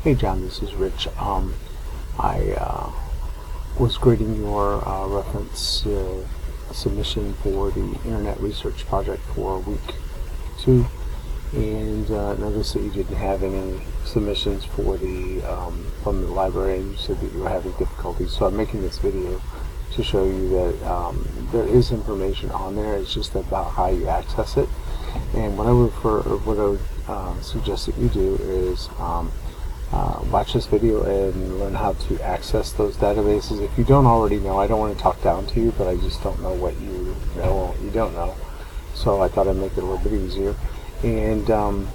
Hey John, this is Rich. I was grading your reference submission for the Internet Research Project for week 2, and noticed that you didn't have any submissions for the from the library, and you said that you were having difficulties. So I'm making this video to show you that there is information on there. It's just about how you access it. And what I would suggest that you do is watch this video and learn how to access those databases. If you don't already know, I don't want to talk down to you, but I just don't know what you know or what you don't know. So I thought I'd make it a little bit easier. And the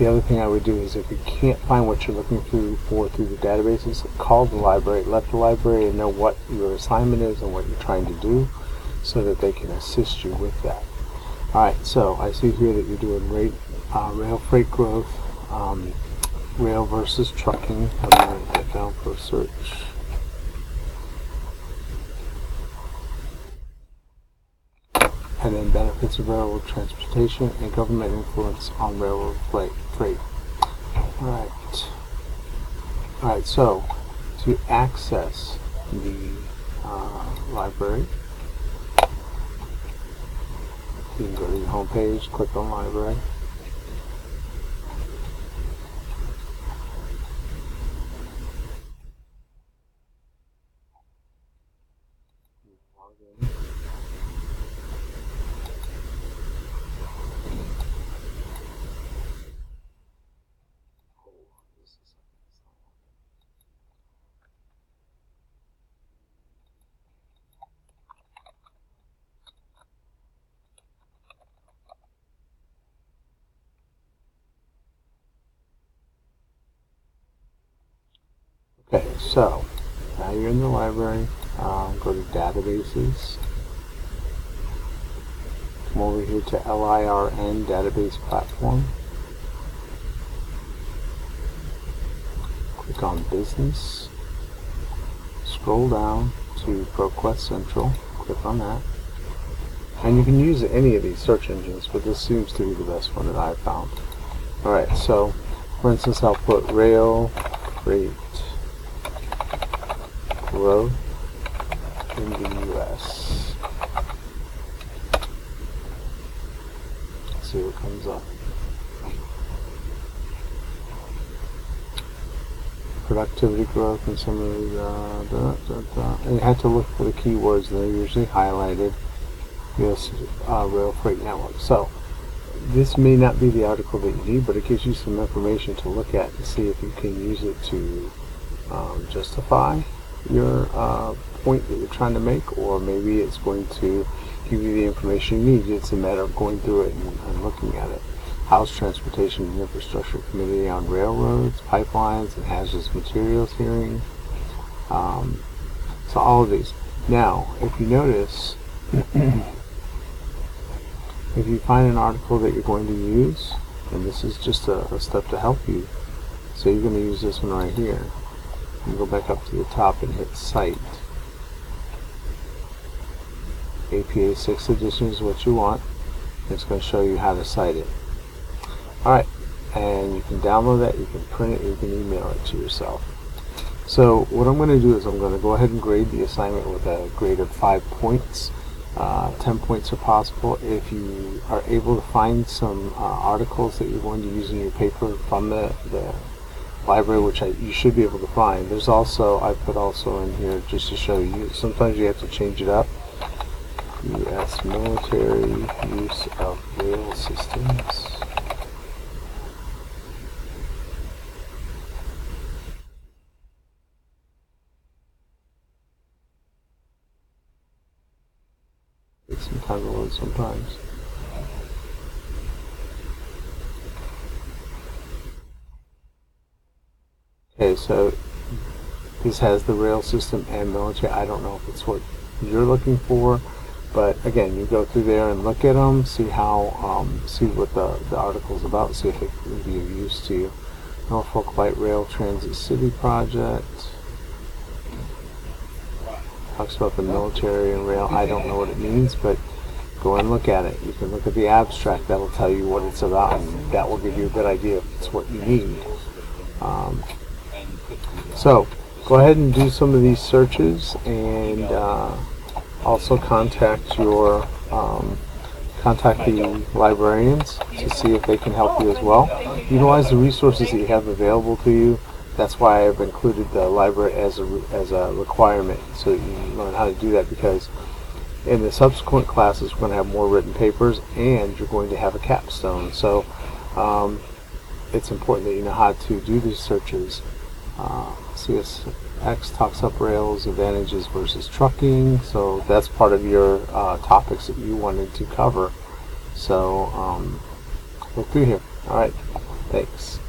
other thing I would do is, if you can't find what you're looking for through the databases, call the library. Let the library know what your assignment is and what you're trying to do, so that they can assist you with that. Alright, so I see here that you're doing rail freight growth, rail versus trucking. I'm going to get down for a search. And then benefits of railroad transportation and government influence on railroad freight. Alright, so to access the library, you can go to your home page, click on library. Okay, so now you're in the library. Go to databases. Come over here to LIRN database platform. Click on business. Scroll down to ProQuest Central. Click on that. And you can use any of these search engines, but this seems to be the best one that I've found. Alright, so for instance, I'll put rail freight growth in the U.S. Let's see what comes up. Productivity growth and some of the and you have to look for the keywords. They're usually highlighted. U.S. Rail Freight Network. So this may not be the article that you need, but it gives you some information to look at and see if you can use it to justify your point that you're trying to make, or maybe it's going to give you the information you need. It's a matter of going through it and looking at it. House Transportation and Infrastructure Committee on Railroads, Pipelines, and Hazardous Materials hearing. So all of these. Now, if you notice, if you find an article that you're going to use, and this is just a step to help you, so you're going to use this one right here. And go back up to the top and hit Cite. APA 6th edition is what you want. It's going to show you how to cite it. Alright, and you can download that, you can print it, you can email it to yourself. So what I'm going to do is I'm going to go ahead and grade the assignment with a grade of 5 points. 10 points are possible. If you are able to find some articles that you're going to use in your paper from the library, which you should be able to find. There's also, I put also in here just to show you, sometimes you have to change it up. U.S. military use of rail systems. Takes some time to load sometimes. Okay, so this has the rail system and military. I don't know if it's what you're looking for, but again, you go through there and look at them, see how, see what the article's about, see if it can be of use to you. Norfolk Light Rail Transit City Project. Talks about the military and rail. I don't know what it means, but go and look at it. You can look at the abstract. That'll tell you what it's about, and that will give you a good idea if it's what you need. So go ahead and do some of these searches, and also contact the librarians to see if they can help you as well. Utilize the resources that you have available to you. That's why I've included the library as a requirement, so that you learn how to do that, because in the subsequent classes we're going to have more written papers and you're going to have a capstone. So it's important that you know how to do these searches. CSX talks up rails, advantages versus trucking, so that's part of your topics that you wanted to cover. So look through here. Alright, thanks.